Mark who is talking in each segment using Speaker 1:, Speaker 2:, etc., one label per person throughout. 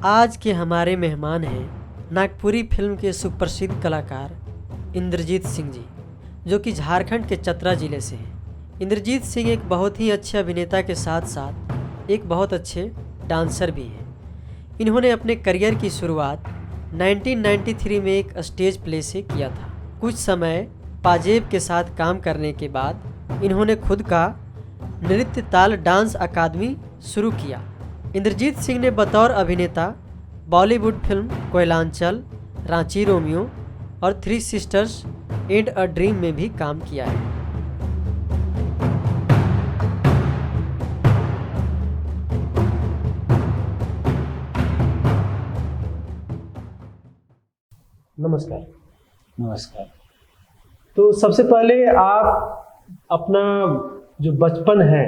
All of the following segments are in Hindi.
Speaker 1: आज के हमारे मेहमान हैं नागपुरी फिल्म के सुप्रसिद्ध कलाकार इंद्रजीत सिंह जी, जो कि झारखंड के चतरा ज़िले से हैं। इंद्रजीत सिंह एक बहुत ही अच्छे अभिनेता के साथ साथ एक बहुत अच्छे डांसर भी हैं। इन्होंने अपने करियर की शुरुआत 1993 में एक स्टेज प्ले से किया था। कुछ समय पाजेब के साथ काम करने के बाद इन्होंने खुद का नृत्य ताल डांस अकादमी शुरू किया। इंद्रजीत सिंह ने बतौर अभिनेता बॉलीवुड फिल्म कोयलांचल, रांची रोमियो और three sisters and a dream में भी काम किया है।
Speaker 2: नमस्कार।
Speaker 3: नमस्कार।
Speaker 2: तो सबसे पहले आप अपना जो बचपन है,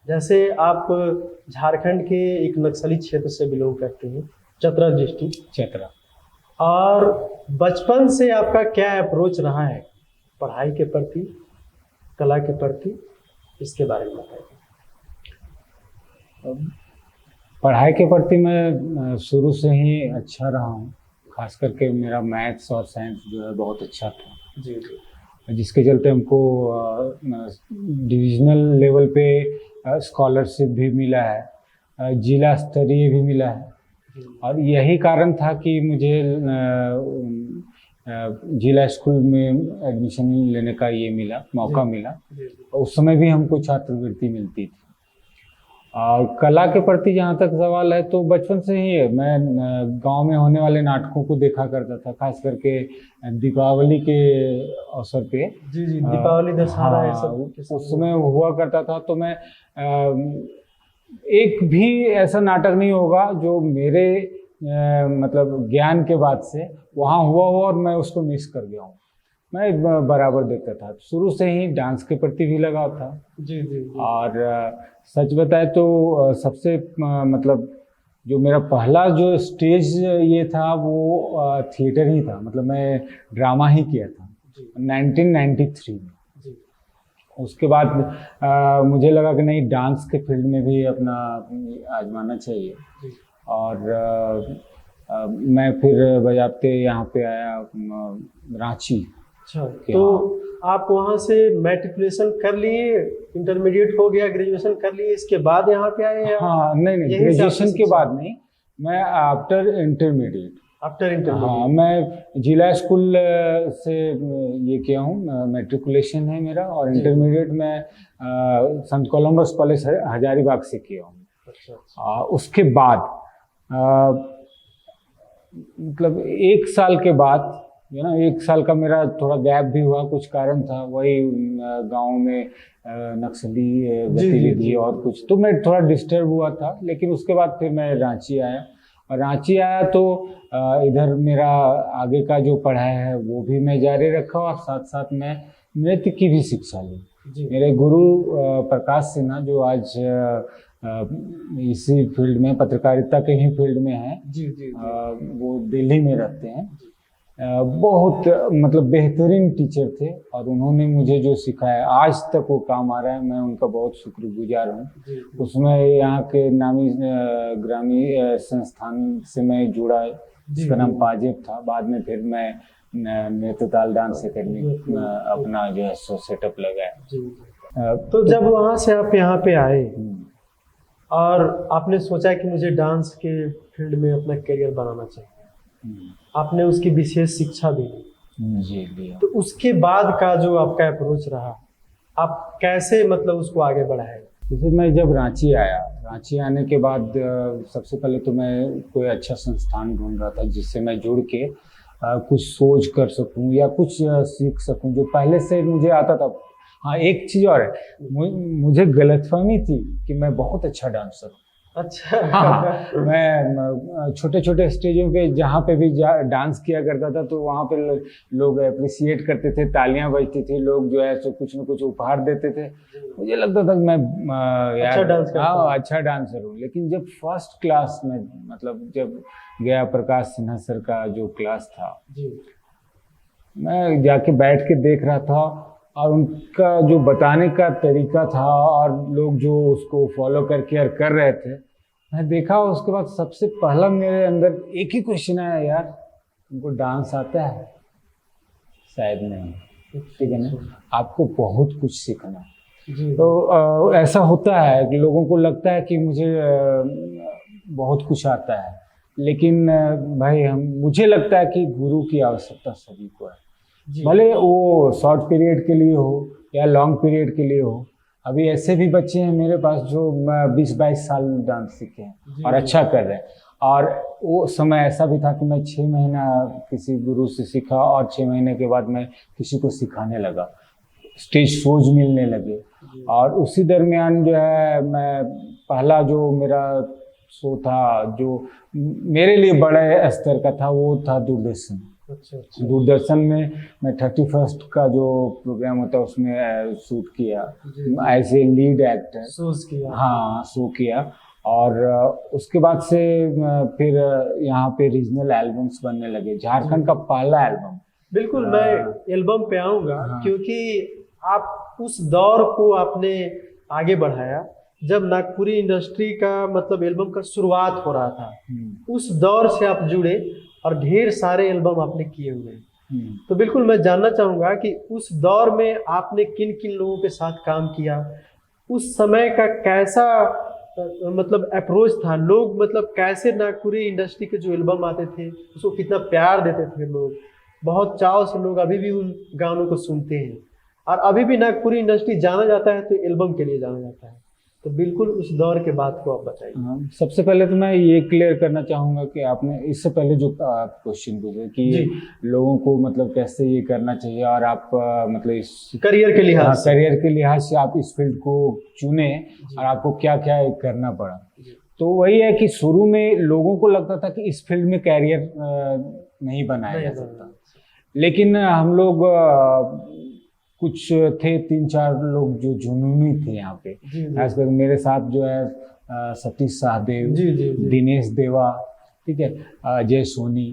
Speaker 2: जैसे आप झारखंड के एक नक्सली क्षेत्र से बिलोंग करते हैं, चतरा डिस्ट्रिक्ट
Speaker 3: चतरा,
Speaker 2: और बचपन से आपका क्या अप्रोच रहा है पढ़ाई के प्रति, कला के प्रति, इसके बारे में बताइए।
Speaker 3: पढ़ाई के प्रति मैं शुरू से ही अच्छा रहा हूँ। खास करके मेरा मैथ्स और साइंस जो है बहुत अच्छा था
Speaker 2: जी जी।
Speaker 3: जिसके चलते हमको डिविजनल लेवल पे स्कॉलरशिप भी मिला है, जिला स्तरीय भी मिला है। और यही कारण था कि मुझे जिला स्कूल में एडमिशन लेने का ये मौका मिला। उस समय भी हमको छात्रवृत्ति मिलती थी। और कला के प्रति जहाँ तक सवाल है तो बचपन से ही है। मैं गांव में होने वाले नाटकों को देखा करता था, खास करके दीपावली के अवसर पे।
Speaker 2: जी जी, दीपावली, दशहरा, ये सब
Speaker 3: उस समय हुआ करता था। तो मैं एक भी ऐसा नाटक नहीं होगा जो मेरे मतलब ज्ञान के बाद से वहाँ हुआ हो और मैं उसको मिस कर गया हूँ। मैं बराबर देखता था। शुरू से ही डांस के प्रति भी लगाव था।
Speaker 2: जी जी, जी।
Speaker 3: और सच बताए तो सबसे मतलब जो मेरा पहला जो स्टेज ये था वो थिएटर ही था। मतलब मैं ड्रामा ही किया था 1993 में।
Speaker 2: जी।
Speaker 3: उसके बाद मुझे लगा कि नहीं, डांस के फील्ड में भी अपना आजमाना चाहिए।
Speaker 2: जी।
Speaker 3: और मैं फिर बजाते यहाँ पे आया रांची।
Speaker 2: अच्छा, तो आप वहाँ से मैट्रिकुलेशन कर लिए, इंटरमीडिएट हो गया, ग्रेजुएशन कर लिए, इसके बाद यहाँ पे आए?
Speaker 3: हाँ, नहीं, ग्रेजुएशन के बाद नहीं, मैं आफ्टर इंटरमीडिएट। हाँ, मैं जिला स्कूल से ये किया हूँ, मैट्रिकुलेशन है मेरा। और इंटरमीडिएट में संत कोलंबस कॉलेज हजारीबाग से किया हूँ। अच्छा। उसके बाद मतलब 1 साल के बाद एक साल का मेरा थोड़ा गैप भी हुआ। कुछ कारण था, वही गांव में नक्सली गतिविधि और कुछ, तो मैं थोड़ा डिस्टर्ब हुआ था। लेकिन उसके बाद फिर मैं रांची आया। और रांची आया तो इधर मेरा आगे का जो पढ़ाई है वो भी मैं जारी रखा और साथ साथ मैं नृत्य की भी शिक्षा ली। मेरे गुरु प्रकाश सिन्हा, जो आज इसी फील्ड में, पत्रकारिता के ही फील्ड में है, वो दिल्ली में रहते हैं। बहुत मतलब बेहतरीन टीचर थे और उन्होंने मुझे जो सिखाया आज तक वो काम आ रहा है। मैं उनका बहुत शुक्रगुजार हूँ। उसमें यहाँ के नामी ग्रामी संस्थान से मैं जुड़ा, जिसका नाम पाजेब था। बाद में फिर मैं नृत्य ताल डांस अकेडमी अपना जो है सो सेटअप लगाया।
Speaker 2: तो जब वहाँ से आप यहाँ पे आए और आपने सोचा कि मुझे डांस के फील्ड में अपना करियर बनाना चाहिए, आपने उसकी विशेष शिक्षा भी ली।
Speaker 3: जी।
Speaker 2: तो उसके बाद का जो आपका अप्रोच रहा, आप कैसे मतलब उसको आगे बढ़ाए?
Speaker 3: जैसे मैं जब रांची आया, रांची आने के बाद सबसे पहले तो मैं कोई अच्छा संस्थान ढूंढ रहा था जिससे मैं जुड़ के कुछ सोच कर सकूं या कुछ सीख सकूं जो पहले से मुझे आता था। हाँ, एक चीज़ और है, मुझे गलतफहमी थी कि मैं बहुत अच्छा डांसर हूँ।
Speaker 2: अच्छा।
Speaker 3: हाँ, मैं छोटे छोटे स्टेजों पे जहाँ पे भी डांस किया करता था तो वहाँ पे लोग अप्रिसिएट करते थे, तालियां बजती थी, लोग जो है सो कुछ न कुछ उपहार देते थे। मुझे लगता था कि मैं अच्छा डांसर हूँ। लेकिन जब फर्स्ट क्लास में, मतलब जब गया प्रकाश सिन्हा सर का जो क्लास था, मैं जाके बैठ के देख रहा था और उनका जो बताने का तरीका था और लोग जो उसको फॉलो करके और कर रहे थे, मैं देखा, उसके बाद सबसे पहला मेरे अंदर एक ही क्वेश्चन आया, यार तुमको डांस आता है? शायद नहीं। ठीक है ना, आपको बहुत कुछ सीखना है।
Speaker 2: जी।
Speaker 3: तो ऐसा होता है कि लोगों को लगता है कि मुझे बहुत कुछ आता है, लेकिन भाई मुझे लगता है कि गुरु की आवश्यकता सभी को है, भले वो शॉर्ट पीरियड के लिए हो या लॉन्ग पीरियड के लिए हो। अभी ऐसे भी बच्चे हैं मेरे पास जो 20-22 साल डांस सीखे हैं और अच्छा कर रहे हैं। और वो समय ऐसा भी था कि मैं 6 महीना किसी गुरु से सीखा और 6 महीने के बाद मैं किसी को सिखाने लगा, स्टेज शोज मिलने लगे। और उसी दरमियान जो है, मैं पहला जो मेरा शो था जो मेरे लिए बड़े स्तर का था, वो था दूरदर्शन।
Speaker 2: अच्छा।
Speaker 3: दूरदर्शन में मैं 31st का जो प्रोग्राम होता है उसमें शूट किया as a lead actor,
Speaker 2: shows किया।
Speaker 3: हाँ, शो किया। और उसके बाद से फिर यहाँ पे रीजनल एल्बम्स बनने लगे, झारखंड का पहला एल्बम।
Speaker 2: बिल्कुल, मैं एल्बम पे आऊँगा, क्योंकि आप उस दौर को आपने आगे बढ़ाया जब नागपुरी इंडस्ट्री का मतलब एल्बम का शुरुआत हो रहा था। उस दौर से आप जुड़े और ढेर सारे एल्बम आपने किए हुए हैं। तो बिल्कुल मैं जानना चाहूँगा कि उस दौर में आपने किन किन लोगों के साथ काम किया, उस समय का कैसा मतलब अप्रोच था, लोग मतलब कैसे नागपुरी इंडस्ट्री के जो एल्बम आते थे उसको कितना प्यार देते थे लोग, बहुत चाव से लोग अभी भी उन गानों को सुनते हैं। और अभी भी नागपुरी इंडस्ट्री जाना जाता है तो एल्बम के लिए जाना जाता है। तो बिल्कुल उस दौर के बात को आप बताइए।
Speaker 3: सबसे पहले तो मैं ये क्लियर करना चाहूँगा कि आपने इससे पहले जो क्वेश्चन पूछे कि लोगों को मतलब कैसे ये करना चाहिए और आप मतलब इस
Speaker 2: करियर के लिहाज
Speaker 3: से आप इस फील्ड को चुने और आपको क्या क्या करना पड़ा। तो वही है कि शुरू में लोगों को लगता था कि इस फील्ड में कैरियर नहीं बनाया जा सकता, लेकिन हम लोग कुछ थे 3-4 लोग जो जुनूनी थे यहाँ पे, खासकर मेरे साथ जो है सतीश सहदेव, दिनेश देवा, ठीक है, जय सोनी।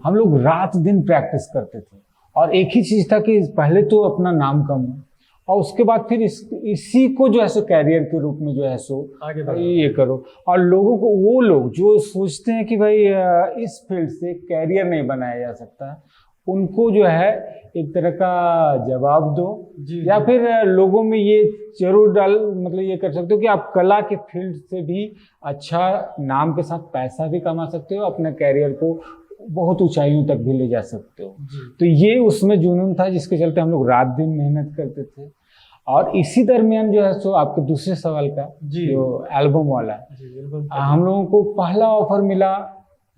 Speaker 3: हम लोग रात दिन प्रैक्टिस करते थे और एक ही चीज था कि पहले तो अपना नाम कमाओ और उसके बाद फिर इसी को जो है सो कैरियर के रूप में जो है सो ये करो। और लोगों को, वो लोग जो सोचते हैं कि भाई इस फील्ड से कैरियर नहीं बनाया जा सकता, उनको जो है एक तरह का जवाब दो, या फिर लोगों में ये जरूर मतलब ये कर सकते हो कि आप कला के फील्ड से भी अच्छा नाम के साथ पैसा भी कमा सकते हो, अपने कैरियर को बहुत ऊंचाइयों तक भी ले जा सकते हो। तो ये उसमें जुनून था जिसके चलते हम लोग रात दिन मेहनत करते थे। और इसी दरमियान जो है सो आपके दूसरे सवाल का जो एल्बम वाला है, हम लोगों को पहला ऑफर मिला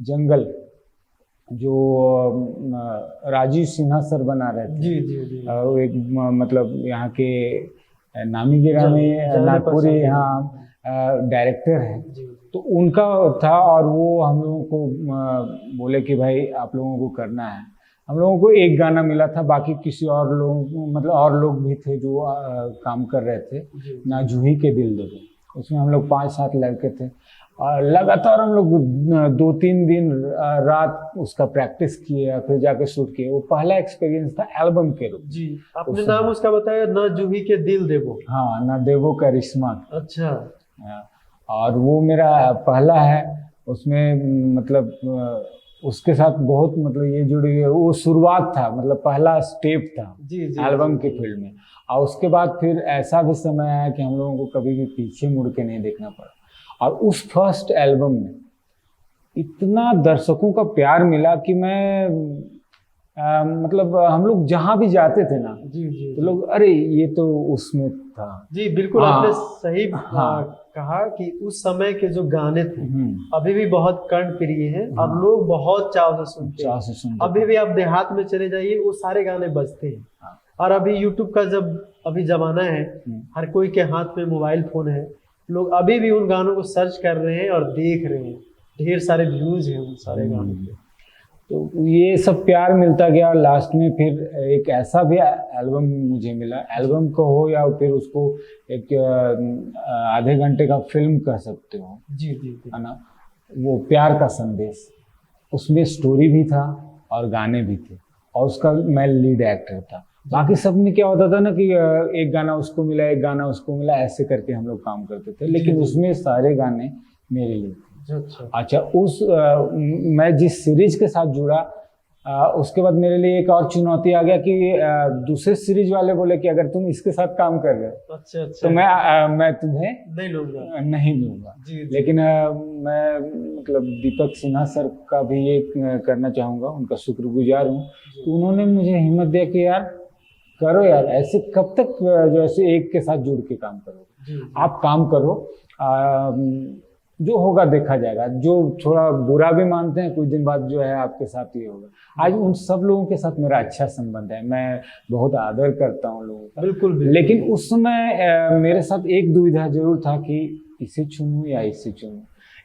Speaker 3: जंगल, जो राजीव सिन्हा सर बना रहे थे। वो एक मतलब यहाँ के नामी गिरामी नागपुरी यहाँ डायरेक्टर है, तो उनका था। और वो हम लोगों को बोले कि भाई आप लोगों को करना है। हम लोगों को एक गाना मिला था, बाकी किसी और लोग मतलब और लोग भी थे जो काम कर रहे थे, ना जूही के दिल दे, उसमें हम लोग 5-7 लड़के थे। और लगातार हम लोग 2-3 दिन रात उसका प्रैक्टिस किए, फिर जाके शूट किए। वो पहला एक्सपीरियंस था एल्बम के रूप।
Speaker 2: जी, आपने नाम उसका बताया, ना जूही के दिल देवो।
Speaker 3: हाँ, ना देवो करिश्मा।
Speaker 2: अच्छा।
Speaker 3: और वो मेरा पहला है, उसमें मतलब उसके साथ बहुत मतलब ये जुड़ी हुई, वो शुरुआत था, मतलब पहला स्टेप था एल्बम के फील्ड में। और उसके बाद फिर ऐसा भी समय आया कि हम लोगों को कभी भी पीछे मुड़ के नहीं देखना पड़ा। और उस फर्स्ट एल्बम में इतना दर्शकों का प्यार मिला कि मैं मतलब हम लोग जहाँ भी जाते थे ना, तो लोग अरे ये तो उसमें था।
Speaker 2: जी बिल्कुल, आपने सही कहा कि उस समय के जो गाने थे अभी भी बहुत कर्णप्रिय हैं और लोग बहुत चाव से सुनते हैं। अभी भी आप देहात में चले जाइए, वो सारे गाने बजते हैं। और अभी यूट्यूब का जब अभी जमाना है, हर कोई के हाथ में मोबाइल फोन है, लोग अभी भी उन गानों को सर्च कर रहे हैं और देख रहे हैं, ढेर सारे व्यूज हैं उन सारे गानों पे।
Speaker 3: तो ये सब प्यार मिलता गया। और लास्ट में फिर एक ऐसा भी एल्बम मुझे मिला, एल्बम को हो या फिर उसको एक आधे घंटे का फिल्म कह सकते हो, है ना, वो प्यार का संदेश। उसमें स्टोरी भी था और गाने भी थे, और उसका मैं लीड एक्टर था। बाकी सब में क्या होता था ना कि एक गाना उसको मिला, एक गाना उसको मिला, ऐसे करके हम लोग काम करते थे। लेकिन उसमें सारे गाने मेरे लिए।
Speaker 2: अच्छा
Speaker 3: अच्छा, मैं जिस सीरीज के साथ जुड़ा, उसके बाद मेरे लिए एक और चुनौती आ गया कि दूसरे सीरीज वाले बोले कि अगर तुम इसके साथ काम कर रहे हो
Speaker 2: अच्छा
Speaker 3: तो मैं तुम्हें
Speaker 2: नहीं लूंगा।
Speaker 3: नहीं लूंगा।
Speaker 2: जी।
Speaker 3: लेकिन मैं मतलब दीपक सिन्हा सर का भी ये करना चाहूँगा, उनका शुक्रगुजार हूँ कि उन्होंने मुझे हिम्मत दिया कि यार करो यार, ऐसे कब तक जो ऐसे एक के साथ जुड़ के काम करोगे, आप काम करो, जो होगा देखा जाएगा। जो थोड़ा बुरा भी मानते हैं, कुछ दिन बाद जो है आपके साथ ये होगा। आज उन सब लोगों के साथ मेरा अच्छा संबंध है, मैं बहुत आदर करता हूँ लोगों का।
Speaker 2: बिल्कुल।
Speaker 3: लेकिन उस समय मेरे साथ एक दुविधा जरूर था कि इसे चुनूं या इसे चुनूं।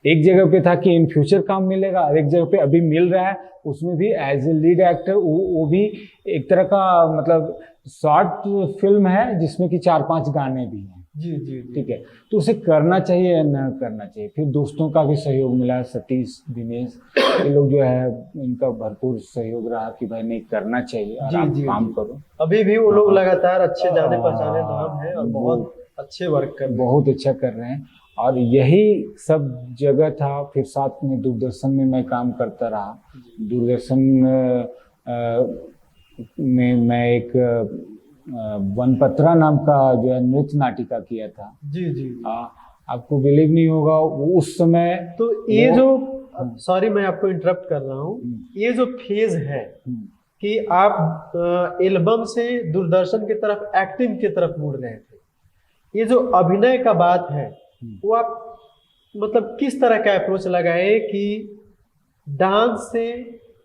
Speaker 3: एक जगह पे था कि इन फ्यूचर काम मिलेगा, और एक जगह पे अभी मिल रहा है, उसमें भी एज ए लीड एक्टर। वो भी एक तरह का मतलब शॉर्ट फिल्म है जिसमें कि 4-5 गाने भी हैं।
Speaker 2: जी।
Speaker 3: ठीक है, तो उसे करना चाहिए या न करना चाहिए। फिर दोस्तों का भी सहयोग मिला, सतीश, दिनेश, ये लोग जो है इनका भरपूर सहयोग रहा कि भाई नहीं करना चाहिए और आप काम करो।
Speaker 2: अभी भी वो लोग लगातार अच्छे जाने पहचाने नाम है और बहुत अच्छे वर्क कर रहे हैं, बहुत
Speaker 3: अच्छा कर रहे हैं। और यही सब जगह था। फिर साथ में दूरदर्शन में मैं काम करता रहा। दूरदर्शन में मैं एक वनपत्रा नाम का जो है नृत्य नाटिका किया था।
Speaker 2: जी।
Speaker 3: आपको बिलीव नहीं होगा उस समय।
Speaker 2: तो ये जो, सॉरी मैं आपको इंटरप्ट कर रहा हूँ, ये जो फेज है कि आप एल्बम से दूरदर्शन की तरफ, एक्टिंग की तरफ मुड़ रहे थे, ये जो अभिनय का बात है वो आप मतलब किस तरह का अप्रोच लगाए कि डांस से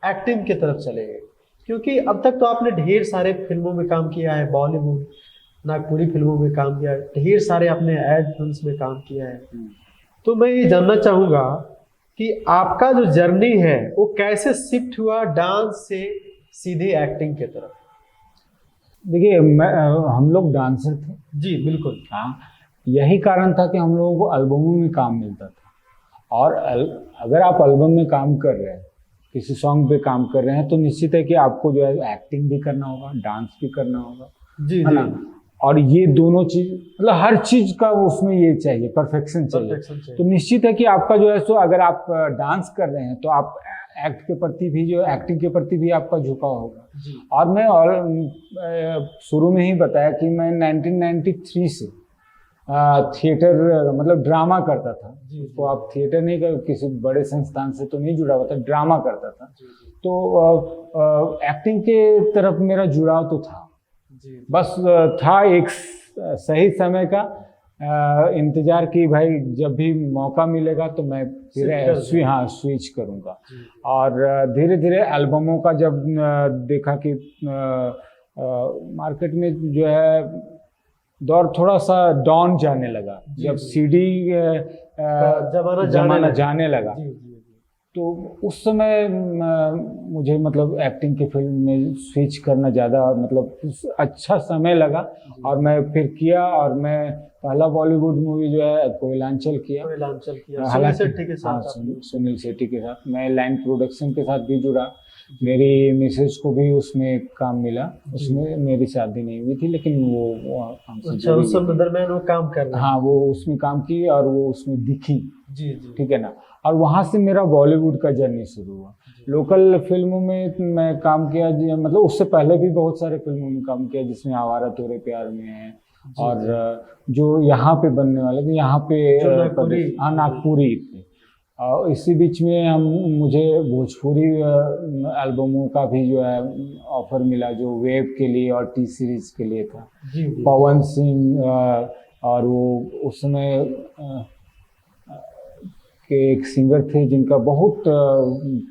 Speaker 2: एक्टिंग की तरफ चले गए? क्योंकि अब तक तो आपने ढेर सारे फिल्मों में काम किया है, बॉलीवुड नागपुरी फिल्मों में काम किया है, ढेर सारे आपने एड फिल्म्स में काम किया है। तो मैं ये जानना चाहूँगा कि आपका जो जर्नी है वो कैसे शिफ्ट हुआ डांस से सीधे एक्टिंग की तरफ?
Speaker 3: देखिए, हम लोग डांसर थे।
Speaker 2: जी बिल्कुल।
Speaker 3: हाँ, यही कारण था कि हम लोगों को एल्बमों में काम मिलता था। और अगर आप एल्बम में काम कर रहे हैं, किसी सॉन्ग पे काम कर रहे हैं, तो निश्चित है कि आपको जो है एक्टिंग भी करना होगा, डांस भी करना होगा।
Speaker 2: जी
Speaker 3: है ना? और ये दोनों चीज मतलब हर चीज का उसमें ये चाहिए, परफेक्शन चाहिए। तो निश्चित है कि आपका जो है सो अगर आप डांस कर रहे हैं तो आप एक्ट के प्रति भी, जो एक्टिंग के प्रति भी आपका झुकाव होगा। और मैं शुरू में ही बताया कि मैं 1993 से थिएटर मतलब ड्रामा करता था। तो आप थिएटर नहीं कर, किसी बड़े संस्थान से तो नहीं जुड़ा हुआ था, ड्रामा करता था। तो एक्टिंग के तरफ मेरा जुड़ाव तो था, बस था एक सही समय का इंतजार कि भाई जब भी मौका मिलेगा तो मैं फिर स्विच करूँगा। और धीरे धीरे एल्बमों का जब देखा कि मार्केट में जो है दौर थोड़ा सा डाउन जाने लगा, जब सीडी जमाना जाने लगा, तो उस समय मुझे मतलब एक्टिंग के फील्ड में स्विच करना ज़्यादा मतलब अच्छा समय लगा। और मैं फिर किया, और मैं पहला बॉलीवुड मूवी जो है कोयलांचल किया। सुनील शेट्टी के साथ मैं लाइन प्रोडक्शन के साथ भी जुड़ा। मेरी मिसेज को भी उसमें काम मिला। उसमें मेरी शादी नहीं हुई थी, लेकिन वो हमसे
Speaker 2: उस दरमियान वो काम कर रहे हैं।
Speaker 3: हाँ, वो उसमें काम की और वो उसमें दिखी।
Speaker 2: जी।
Speaker 3: ठीक है ना। और वहाँ से मेरा बॉलीवुड का जर्नी शुरू हुआ। लोकल फिल्मों में मैं काम किया, मतलब उससे पहले भी बहुत सारे फिल्मों में काम किया, जिसमें आवारा तोरे प्यार में है, और जो यहाँ पे बनने वाले थे, यहाँ पे नागपुरी थे। और इसी बीच में मुझे भोजपुरी एल्बमों का भी जो है ऑफर मिला, जो वेब के लिए और टी सीरीज के लिए था। पवन सिंह और वो उस समय के एक सिंगर थे जिनका बहुत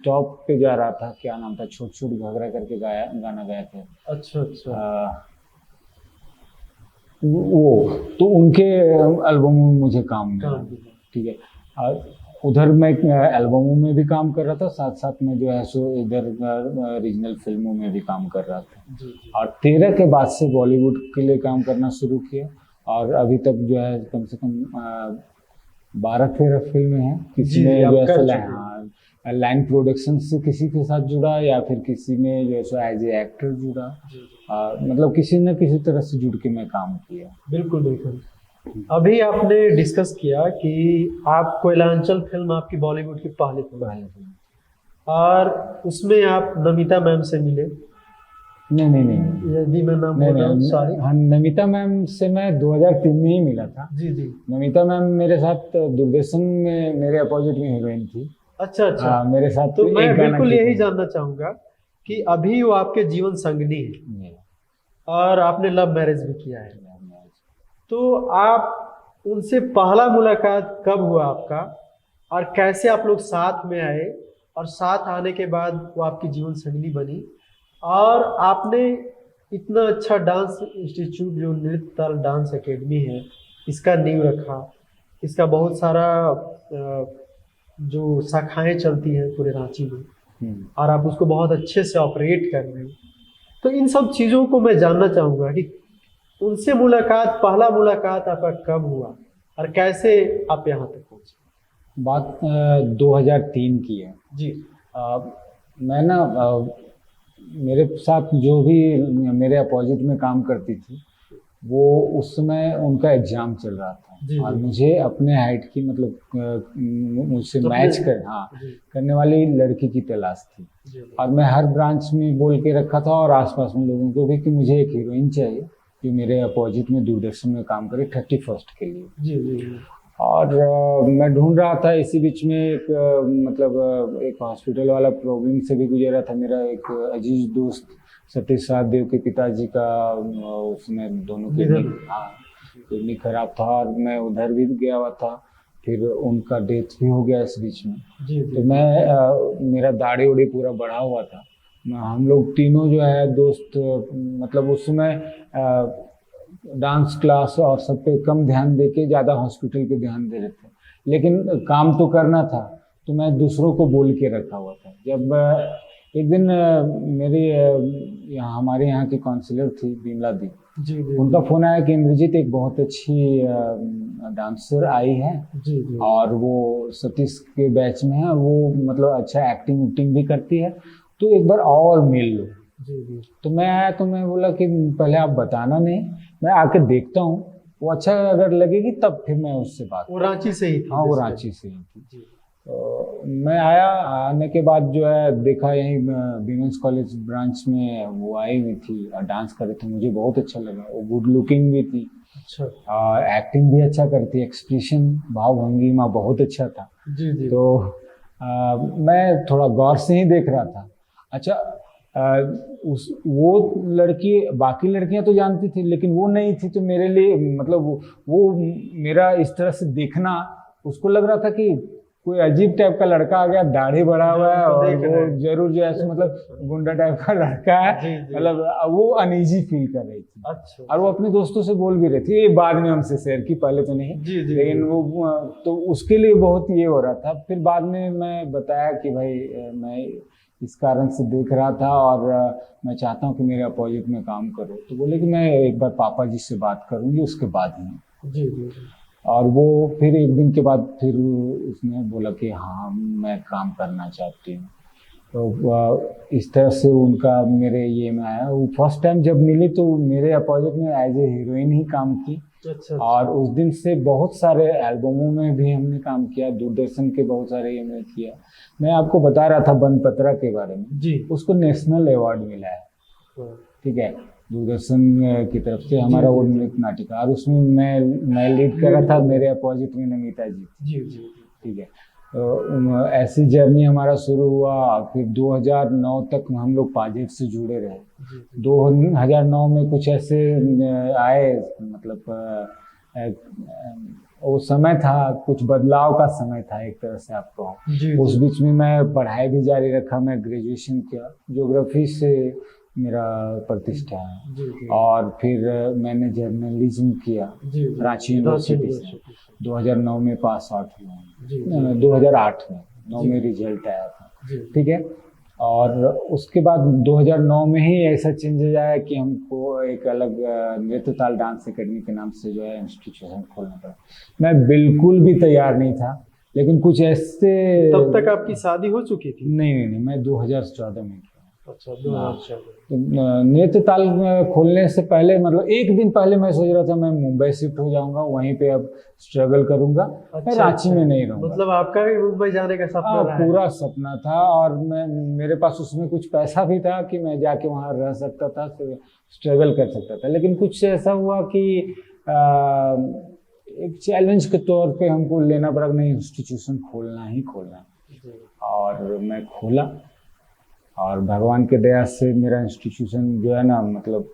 Speaker 3: टॉप पे जा रहा था, क्या नाम था, छोट छोट घगरा करके गाना गाए थे।
Speaker 2: अच्छा।
Speaker 3: वो तो उनके एल्बमों में मुझे काम मिला। ठीक है। और उधर मैं एल्बमों में भी काम कर रहा था, साथ साथ में जो है सो इधर रीजनल फिल्मों में भी काम कर रहा था। और 13 के बाद से बॉलीवुड के लिए काम करना शुरू किया, और अभी तक जो है कम से कम 12-13 फिल्में हैं। किसी में जो है लाइन प्रोडक्शन से किसी के साथ जुड़ा, या फिर किसी में जो है सो एज ए एक्टर जुड़ा। मतलब किसी न किसी तरह से जुड़ के मैं काम किया।
Speaker 2: बिल्कुल। अभी आपने डिस्कस किया कि आप कोयलांचल फिल्म आपकी बॉलीवुड की पहली फिल्म है और उसमें आप नमिता मैम से मिले।
Speaker 3: नहीं,
Speaker 2: यदि मैं नाम
Speaker 3: नहीं
Speaker 2: बोल रहा हूँ,
Speaker 3: नहीं,
Speaker 2: सॉरी।
Speaker 3: हाँ, नमिता मैम से मैं 2003 में ही मिला था।
Speaker 2: जी जी।
Speaker 3: नमिता मैम मेरे साथ दूरदर्शन में मेरे अपोजिट में हीरोइन थी।
Speaker 2: अच्छा अच्छा।
Speaker 3: हाँ, मेरे साथ
Speaker 2: तो मैं
Speaker 3: एक गाना
Speaker 2: बिल्कुल
Speaker 3: की
Speaker 2: यही
Speaker 3: थी।
Speaker 2: जानना चाहूंगा कि अभी वो आपके जीवन संगनी है
Speaker 3: जी।
Speaker 2: और आपने लव मैरिज भी किया है, तो आप उनसे पहला मुलाकात कब हुआ आपका और कैसे आप लोग साथ में आए और साथ आने के बाद वो आपकी जीवन संगनी बनी और आपने इतना अच्छा डांस इंस्टीट्यूट जो नृत्य ताल डांस एकेडमी है इसका नींव रखा, इसका बहुत सारा जो शाखाएं चलती हैं पूरे रांची में और आप उसको बहुत अच्छे से ऑपरेट कर रहे हैं। तो इन सब चीज़ों को मैं जानना चाहूँगा कि उनसे मुलाकात, पहला मुलाकात आपका कब हुआ और कैसे आप यहाँ तक पहुँचे।
Speaker 3: बात 2003 की है
Speaker 2: जी।
Speaker 3: मैं ना मेरे साथ जो भी मेरे अपोजिट में काम करती थी वो उस समय उनका एग्ज़ाम चल रहा था।
Speaker 2: जी,
Speaker 3: और
Speaker 2: जी।
Speaker 3: मुझे अपने हाइट की मतलब मुझसे
Speaker 2: तो
Speaker 3: मैच
Speaker 2: अपने-
Speaker 3: कर हाँ
Speaker 2: जी।
Speaker 3: करने वाली लड़की की तलाश थी।
Speaker 2: जी
Speaker 3: और मैं हर ब्रांच में बोल के रखा था और आसपास में लोगों को भी कि मुझे एक हीरोइन चाहिए जो मेरे अपोजिट में दूरदर्शन में काम करे 31st के लिए।
Speaker 2: जी जी।
Speaker 3: और मैं ढूंढ रहा था, इसी बीच में एक मतलब एक हॉस्पिटल वाला प्रॉब्लम से भी गुजरा था। मेरा एक अजीज दोस्त सतीश साहदेव के पिताजी का उसमें दोनों किडनी खराब था और मैं उधर भी गया हुआ था, फिर उनका डेथ भी हो गया इस बीच में।
Speaker 2: जी
Speaker 3: तो
Speaker 2: जी।
Speaker 3: मैं मेरा दाढ़ी उड़ी पूरा बढ़ा हुआ था। हम लोग तीनों जो है दोस्त मतलब उस समय डांस क्लास और सब पे कम ध्यान देके ज़्यादा हॉस्पिटल पे ध्यान दे रहे थे, लेकिन काम तो करना था तो मैं दूसरों को बोल के रखा हुआ था। जब एक दिन मेरी यहाँ हमारे यहाँ की काउंसलर थी बिमला दी,
Speaker 2: जी जी।
Speaker 3: उनका फ़ोन आया कि इंद्रजीत एक बहुत अच्छी डांसर आई है
Speaker 2: जी जी।
Speaker 3: और वो सतीश के बैच में है, वो मतलब अच्छा एक्टिंग उक्टिंग भी करती है, तो एक बार और मिल लो।
Speaker 2: जी जी।
Speaker 3: तो मैं आया तो मैं बोला कि पहले आप बताना नहीं, मैं आके देखता हूँ, वो अच्छा अगर लगेगी तब फिर मैं उससे बात।
Speaker 2: वो रांची से ही थी।
Speaker 3: हाँ, वो
Speaker 2: basically।
Speaker 3: रांची से ही थी।
Speaker 2: जी।
Speaker 3: तो मैं आया, आने के बाद जो है देखा यहीं वीमेंस कॉलेज ब्रांच में वो आई हुई थी और डांस कर रही थी, मुझे बहुत अच्छा लगा। वो गुड लुकिंग भी थी
Speaker 2: अच्छा।
Speaker 3: और एक्टिंग भी अच्छा करती, एक्सप्रेशन भाव भंगिमा बहुत अच्छा था।
Speaker 2: जी जी।
Speaker 3: तो मैं थोड़ा गौर से ही देख रहा था। अच्छा, वो लड़की, बाकी लड़कियां तो जानती थी लेकिन वो नहीं थी, तो मेरे लिए मतलब वो मेरा इस तरह से देखना, उसको लग रहा था कि कोई अजीब टाइप का लड़का आ गया, दाढ़ी बढ़ा हुआ है और वो जरूर जो है मतलब गुंडा टाइप का लड़का है,
Speaker 2: जी, जी।
Speaker 3: मतलब वो अनईजी फील कर रही थी।
Speaker 2: अच्छा।
Speaker 3: और वो अपने दोस्तों से बोल भी रही थी, ये बाद में हमसे शेयर की, पहले तो नहीं।
Speaker 2: जी, जी,
Speaker 3: लेकिन
Speaker 2: जी।
Speaker 3: वो तो उसके लिए बहुत ये हो रहा था। फिर बाद में मैं बताया कि भाई मैं इस कारण से देख रहा था और मैं चाहता हूँ कि मेरे अपोजिट में काम करो। तो बोले कि मैं एक बार पापा जी से बात करूँगी उसके बाद ही।
Speaker 2: जी जी जी।
Speaker 3: और वो फिर एक दिन के बाद फिर उसने बोला कि हाँ मैं काम करना चाहती हूँ। तो इस तरह से उनका मेरे ये में आया। वो फर्स्ट टाइम जब मिली तो मेरे अपोजिट में एज ए हीरोइन ही काम की।
Speaker 2: अच्छा।
Speaker 3: और उस दिन से बहुत सारे एल्बमों में भी हमने काम किया, दूरदर्शन के बहुत सारे ये में किया। मैं आपको बता रहा था बनपत्रा के बारे में
Speaker 2: जी।
Speaker 3: उसको नेशनल अवार्ड मिला है,
Speaker 2: हाँ।
Speaker 3: ठीक है, दूरदर्शन की तरफ से हमारा वो नृत्य नाटिका। और उसमें मैं लीड कर रहा था, मेरे अपोजिट में नमिता जी,
Speaker 2: जी जी।
Speaker 3: ठीक है। तो ऐसी जर्नी हमारा शुरू हुआ। फिर 2009 तक हम लोग प्रोजेक्ट से जुड़े रहे। 2009 में कुछ ऐसे आए, मतलब वो समय था, कुछ बदलाव का समय था एक तरह से आपको।
Speaker 2: जी।
Speaker 3: उस बीच में मैं पढ़ाई भी जारी रखा, मैं ग्रेजुएशन किया, ज्योग्राफी से मेरा प्रतिष्ठा है।
Speaker 2: जी जी।
Speaker 3: और फिर मैंने जर्नलिज्म किया
Speaker 2: जी।
Speaker 3: रांची यूनिवर्सिटी से, 2009 में पास आउट हुआ।
Speaker 2: जी।
Speaker 3: 2008 में 9 में रिजल्ट आया था,
Speaker 2: जी।
Speaker 3: ठीक है। और उसके बाद 2009 में ही ऐसा चेंजेस आया कि हमको एक अलग नृत्य ताल डांस एकेडमी के नाम से जो है इंस्टीट्यूशन खोलना पड़ा। मैं बिल्कुल भी तैयार नहीं था, लेकिन कुछ ऐसे।
Speaker 2: तब तक आपकी शादी हो चुकी थी?
Speaker 3: नहीं, मैं 2014 में किया।
Speaker 2: अच्छा, 2004
Speaker 3: तो नृत्य ताल खोलने से पहले मतलब एक दिन पहले मैं सोच रहा था मैं मुंबई शिफ्ट हो जाऊंगा, वहीं पे अब स्ट्रगल करूंगा। मैं रांची में नहीं रहूंगा।
Speaker 2: मतलब आपका भी मुंबई जाने का सपना रहा है?
Speaker 3: पूरा सपना था, और मैं मेरे पास उसमें कुछ पैसा भी था कि मैं जाके वहाँ रह सकता था, स्ट्रगल कर सकता था। लेकिन कुछ ऐसा हुआ कि एक चैलेंज के तौर पे हमको लेना पड़ा कि नहीं, इंस्टीट्यूशन खोलना ही खोलना है। और मैं खोला, और भगवान के दया से मेरा इंस्टीट्यूशन जो है ना, मतलब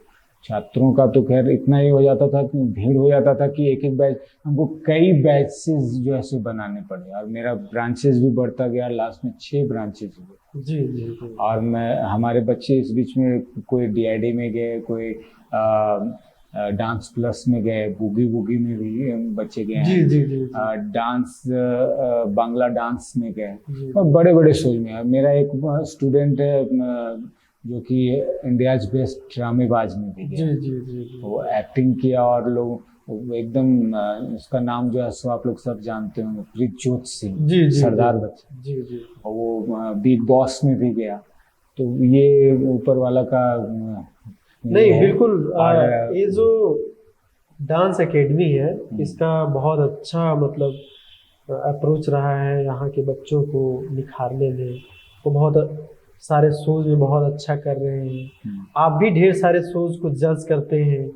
Speaker 3: छात्रों का तो खैर इतना ही हो जाता था कि भीड़ हो जाता था कि एक एक बैच, हमको कई बैचेस जो है सो बनाने पड़े, और मेरा ब्रांचेस भी बढ़ता गया। लास्ट में 6 ब्रांचेस हुए।
Speaker 2: जी जी जी।
Speaker 3: और मैं हमारे बच्चे इस बीच में कोई डीआईडी में गए, कोई डांस प्लस में गए, बूगी वूगी में भी बच्चे गए
Speaker 2: जी
Speaker 3: हैं।
Speaker 2: जी जी।
Speaker 3: डांस बांग्ला डांस में गए, और बड़े बड़े शोज में। मेरा एक स्टूडेंट है जो कि इंडियाज बेस्ट ड्रामेबाज में भी गया।
Speaker 2: जी जी जी।
Speaker 3: वो एक्टिंग किया, और लोग एकदम उसका नाम जो है सो आप लोग सब जानते होंगे, प्रीतजोत सिंह।
Speaker 2: जी जी।
Speaker 3: सरदार बच्चा।
Speaker 2: जी जी।
Speaker 3: और वो बिग बॉस में भी गया। तो ये ऊपर वाला का
Speaker 2: नहीं, बिल्कुल।
Speaker 3: और
Speaker 2: ये जो डांस एकेडमी है, इसका बहुत अच्छा मतलब अप्रोच रहा है यहाँ के बच्चों को निखारने में। वो बहुत सारे शोज में बहुत अच्छा कर रहे हैं। आप भी ढेर सारे शोज को जज करते हैं,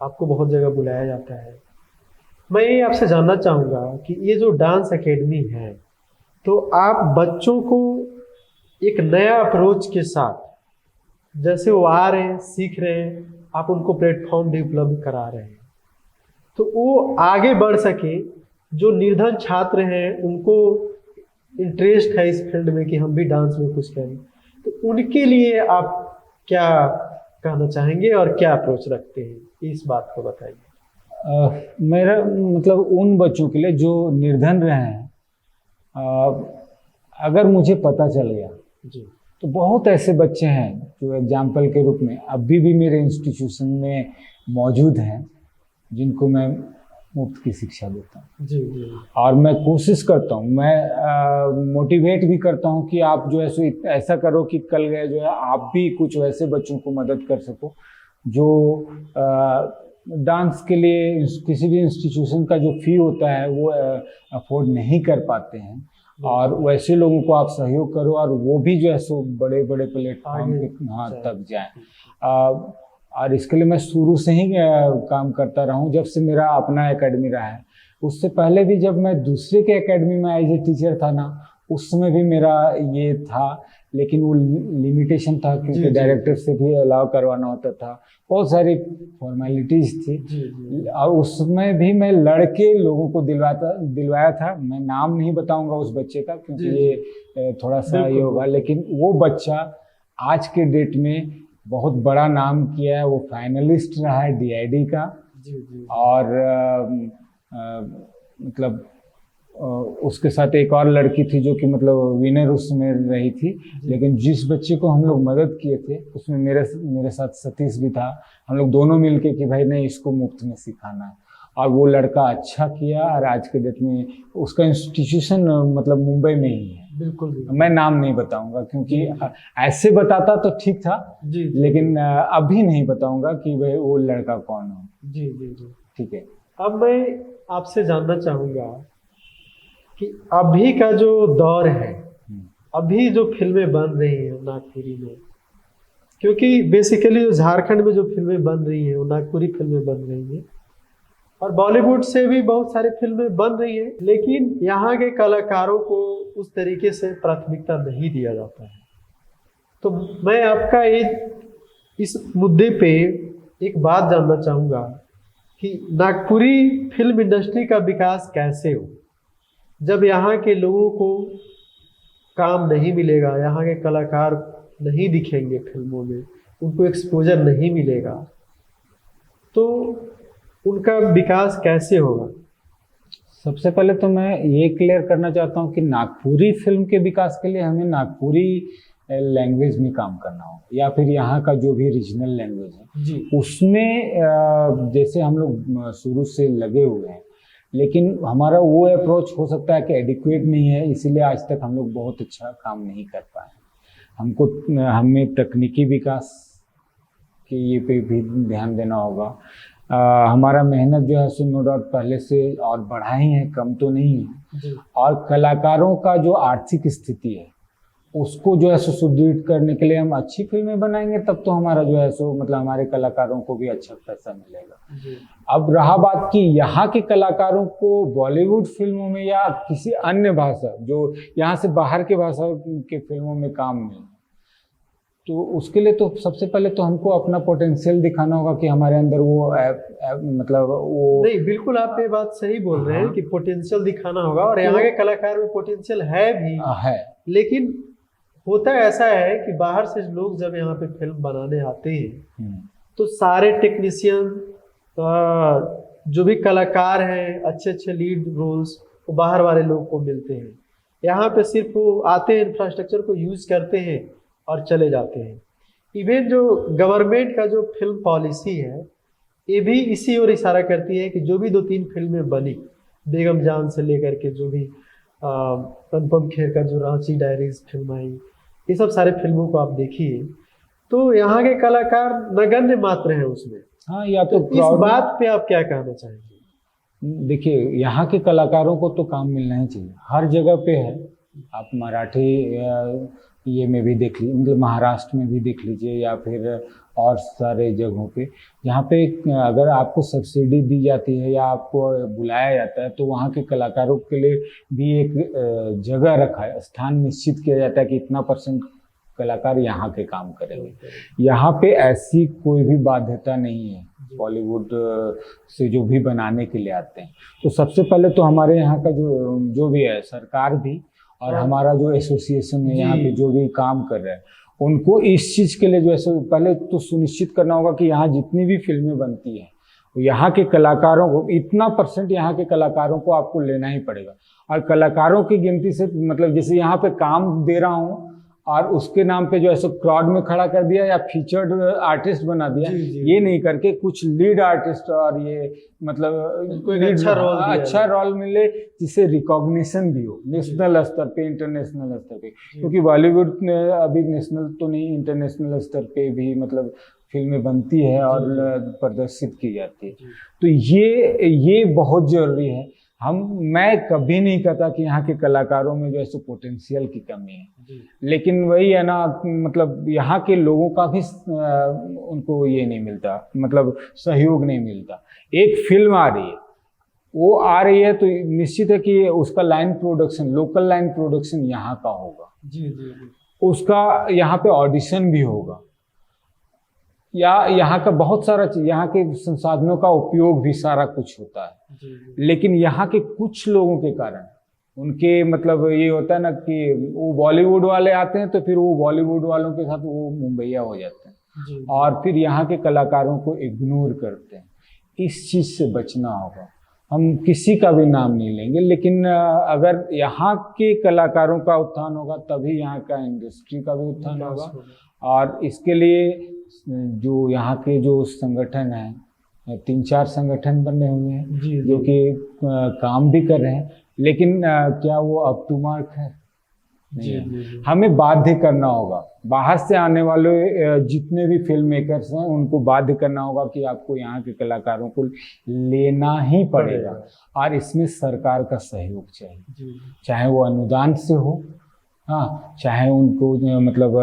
Speaker 2: आपको बहुत जगह बुलाया जाता है। मैं ये आपसे जानना चाहूँगा कि ये जो डांस एकेडमी है, तो आप बच्चों को एक नया अप्रोच के साथ, जैसे वो आ रहे हैं, सीख रहे हैं, आप उनको प्लेटफॉर्म भी उपलब्ध करा रहे हैं, तो वो आगे बढ़ सके। जो निर्धन छात्र हैं, उनको इंटरेस्ट है इस फील्ड में कि हम भी डांस में कुछ करें, तो उनके लिए आप क्या कहना चाहेंगे और क्या अप्रोच रखते हैं, इस बात को बताइए।
Speaker 3: मेरा मतलब उन बच्चों के लिए जो निर्धन रहे हैं, अगर मुझे पता चल गया
Speaker 2: जी,
Speaker 3: तो बहुत ऐसे बच्चे हैं जो एग्जाम्पल के रूप में अभी भी मेरे इंस्टीट्यूशन में मौजूद हैं, जिनको मैं मुफ्त की शिक्षा देता हूँ।
Speaker 2: जी जी।
Speaker 3: और मैं कोशिश करता हूँ, मैं मोटिवेट भी करता हूँ कि आप जो है सो ऐसा करो कि कल गए जो है आप भी कुछ वैसे बच्चों को मदद कर सको जो डांस के लिए किसी भी इंस्टीट्यूशन का जो फी होता है वो अफोर्ड नहीं कर पाते हैं, और वैसे लोगों को आप सहयोग करो, और वो भी जो है सो बड़े बड़े प्लेटफॉर्म पे तक जाएं। और इसके लिए मैं शुरू से ही काम करता रहा हूँ, जब से मेरा अपना एकेडमी रहा है। उससे पहले भी जब मैं दूसरे के एकेडमी में एज ए टीचर था ना, उस समय भी मेरा ये था, लेकिन वो लिमिटेशन था क्योंकि डायरेक्टर से भी अलाउ करवाना होता था, बहुत सारी फॉर्मेलिटीज थी। और उसमें भी मैं लड़के लोगों को दिलवाया था। मैं नाम नहीं बताऊंगा उस बच्चे का क्योंकि ये थोड़ा सा ये होगा, लेकिन वो बच्चा आज के डेट में बहुत बड़ा नाम किया है। वो फाइनलिस्ट रहा है डीआईडी का। और मतलब उसके साथ एक और लड़की थी जो कि मतलब विनर उसमें रही थी। लेकिन जिस बच्चे को हम लोग मदद किए थे उसमें मेरे साथ सतीश भी था। हम लोग दोनों मिलके कि भाई नहीं, इसको मुफ्त में सिखाना है, और वो लड़का अच्छा किया। और आज के डेट में उसका इंस्टीट्यूशन मतलब मुंबई में ही है।
Speaker 2: बिल्कुल,
Speaker 3: मैं नाम नहीं बताऊंगा क्योंकि ऐसे बताता तो ठीक था, लेकिन अभी नहीं बताऊंगा कि भाई वो लड़का कौन हो।
Speaker 2: जी जी जी, ठीक है। अब मैं आपसे जानना चाहूँगा कि अभी का जो दौर है, अभी जो फिल्में बन रही हैं नागपुरी में, क्योंकि बेसिकली जो झारखंड में जो फिल्में बन रही हैं वो नागपुरी फिल्में बन रही हैं, और बॉलीवुड से भी बहुत सारी फिल्में बन रही हैं, लेकिन यहाँ के कलाकारों को उस तरीके से प्राथमिकता नहीं दिया जाता है। तो मैं आपका इस मुद्दे पे एक बात जानना चाहूँगा कि नागपुरी फिल्म इंडस्ट्री का विकास कैसे हो, जब यहाँ के लोगों को काम नहीं मिलेगा, यहाँ के कलाकार नहीं दिखेंगे फिल्मों में, उनको एक्सपोजर नहीं मिलेगा, तो उनका विकास कैसे होगा?
Speaker 3: सबसे पहले तो मैं ये क्लियर करना चाहता हूँ कि नागपुरी फिल्म के विकास के लिए हमें नागपुरी लैंग्वेज में काम करना होगा, या फिर यहाँ का जो भी रीजनल लैंग्वेज है
Speaker 2: जी,
Speaker 3: उसमें जैसे हम लोग शुरू से लगे हुए हैं, लेकिन हमारा वो अप्रोच हो सकता है कि एडिक्वेट नहीं है, इसीलिए आज तक हम लोग बहुत अच्छा काम नहीं कर पाए। हमें तकनीकी विकास के ये पे भी ध्यान देना होगा। हमारा मेहनत जो है सो नो डाउट पहले से और बढ़ा ही है, कम तो नहीं है। और कलाकारों का जो आर्थिक स्थिति है उसको जो है सो सुदृढ़ करने के लिए हम अच्छी फिल्में बनाएंगे, तब तो हमारा जो है सो मतलब हमारे कलाकारों को भी अच्छा पैसा मिलेगा। अब रहा बात कि यहाँ के कलाकारों को बॉलीवुड फिल्मों में या किसी अन्य भाषा जो यहाँ से बाहर के भाषा के फिल्मों में काम मिले, तो उसके लिए तो सबसे पहले तो हमको अपना पोटेंशियल दिखाना होगा कि हमारे अंदर वो मतलब वो
Speaker 2: नहीं, बिल्कुल आप ये बात सही बोल रहे हैं कि पोटेंशियल दिखाना होगा, और यहाँ के कलाकार में पोटेंशियल है भी है। लेकिन होता ऐसा है कि बाहर से लोग जब यहाँ पे फिल्म बनाने आते हैं तो सारे टेक्नीशियन जो भी कलाकार हैं, अच्छे अच्छे लीड रोल्स वो बाहर वाले लोग को मिलते हैं। यहाँ पे सिर्फ वो आते हैं, इंफ्रास्ट्रक्चर को यूज करते हैं और चले जाते हैं। इवन जो गवर्नमेंट का जो फिल्म पॉलिसी है ये भी इसी ओर इशारा करती है कि जो भी 2-3 फिल्में बनी, बेगम जान से लेकर के जो भी अनुपम खेर का जो रांची डायरीज फिल्म आई, ये सब सारे फिल्मों को आप देखिए तो यहाँ के कलाकार नगण्य मात्र हैं उसमें।
Speaker 3: हाँ, या तो
Speaker 2: इस बात पे आप क्या कहना चाहेंगे?
Speaker 3: देखिए, यहाँ के कलाकारों को तो काम मिलना ही चाहिए, हर जगह पे है। आप मराठी ये में भी देख लीजिए, मतलब महाराष्ट्र में भी देख लीजिए, या फिर और सारे जगहों पे जहाँ पे अगर आपको सब्सिडी दी जाती है या आपको बुलाया जाता है तो वहाँ के कलाकारों के लिए भी एक जगह रखा है, स्थान निश्चित किया जाता है कि इतना % कलाकार यहाँ के काम करेंगे। यहाँ पे ऐसी कोई भी बाध्यता नहीं है बॉलीवुड से जो भी बनाने के लिए आते हैं। तो सबसे पहले तो हमारे यहाँ का जो भी है, सरकार भी और हमारा जो एसोसिएशन है यहाँ पे जो भी काम कर रहे हैं, उनको इस चीज़ के लिए जो है पहले तो सुनिश्चित करना होगा कि यहाँ जितनी भी फिल्में बनती हैं यहाँ के कलाकारों को इतना % यहाँ के कलाकारों को आपको लेना ही पड़ेगा। और कलाकारों की गिनती से मतलब जैसे यहाँ पे काम दे रहा हूँ और उसके नाम पे जो है क्राउड में खड़ा कर दिया या फीचर्ड आर्टिस्ट बना दिया, ये नहीं करके कुछ लीड आर्टिस्ट और ये मतलब अच्छा रोल मिले जिससे रिकॉग्निशन भी हो नेशनल स्तर पे, इंटरनेशनल स्तर पे। क्योंकि बॉलीवुड में अभी नेशनल तो नहीं, इंटरनेशनल स्तर पे भी मतलब फिल्में बनती है और प्रदर्शित की जाती है। तो ये बहुत जरूरी है। मैं कभी नहीं कहता कि यहाँ के कलाकारों में जो है पोटेंशियल की कमी है, लेकिन वही है ना, मतलब यहाँ के लोगों का भी उनको ये नहीं मिलता, मतलब सहयोग नहीं मिलता। एक फिल्म आ रही है, वो आ रही है तो निश्चित है कि उसका line production, local line production यहाँ का होगा, उसका यहाँ पे ऑडिशन भी होगा, या यहाँ का बहुत सारा चीज, यहाँ के संसाधनों का उपयोग भी सारा कुछ होता है। लेकिन यहाँ के कुछ लोगों के कारण उनके मतलब ये होता है ना कि वो बॉलीवुड वाले आते हैं तो फिर वो बॉलीवुड वालों के साथ वो मुंबईया हो जाते हैं और फिर यहाँ के कलाकारों को इग्नोर करते हैं। इस चीज से बचना होगा। हम किसी का भी नाम नहीं लेंगे, लेकिन अगर यहाँ के कलाकारों का उत्थान होगा तभी यहाँ का इंडस्ट्री का भी उत्थान होगा। और इसके लिए जो यहाँ के जो संगठन हैं, 3-4 संगठन बने हुए हैं जो कि काम भी कर रहे हैं, लेकिन क्या वो अप टू मार्क है? नहीं। हमें बाध्य करना होगा, बाहर से आने वाले जितने भी फिल्म मेकर्स हैं उनको बाध्य करना होगा कि आपको यहाँ के कलाकारों को लेना ही पड़ेगा। और इसमें सरकार का सहयोग चाहिए, चाहे वो अनुदान से हो, हाँ, चाहे उनको मतलब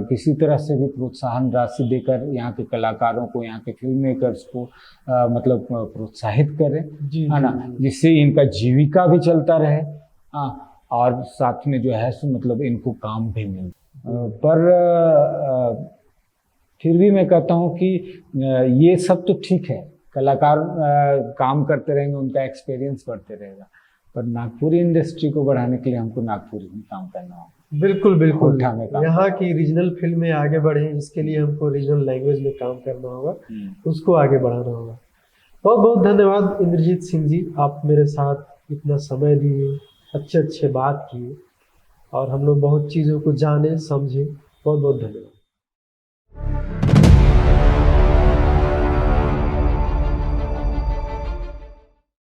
Speaker 3: किसी तरह से भी प्रोत्साहन राशि देकर यहाँ के कलाकारों को, यहाँ के फिल्म मेकर्स को मतलब प्रोत्साहित करें, है ना, जिससे इनका जीविका भी चलता रहे, हाँ, और साथ में जो है मतलब इनको काम भी मिले। पर फिर भी मैं कहता हूँ कि ये सब तो ठीक है, कलाकार काम करते रहेंगे, उनका एक्सपीरियंस बढ़ते रहेगा, पर नागपुरी इंडस्ट्री को बढ़ाने के लिए हमको नागपुरी में काम करना होगा।
Speaker 2: बिल्कुल बिल्कुल, यहाँ की रीजनल फिल्में आगे बढ़े, इसके लिए हमको रीजनल लैंग्वेज में काम करना होगा, उसको आगे बढ़ाना होगा। बहुत बहुत धन्यवाद इंद्रजीत सिंह जी, आप मेरे साथ इतना समय दिए, अच्छे बात किए और हम लोग बहुत चीज़ों को जाने समझे। बहुत बहुत धन्यवाद।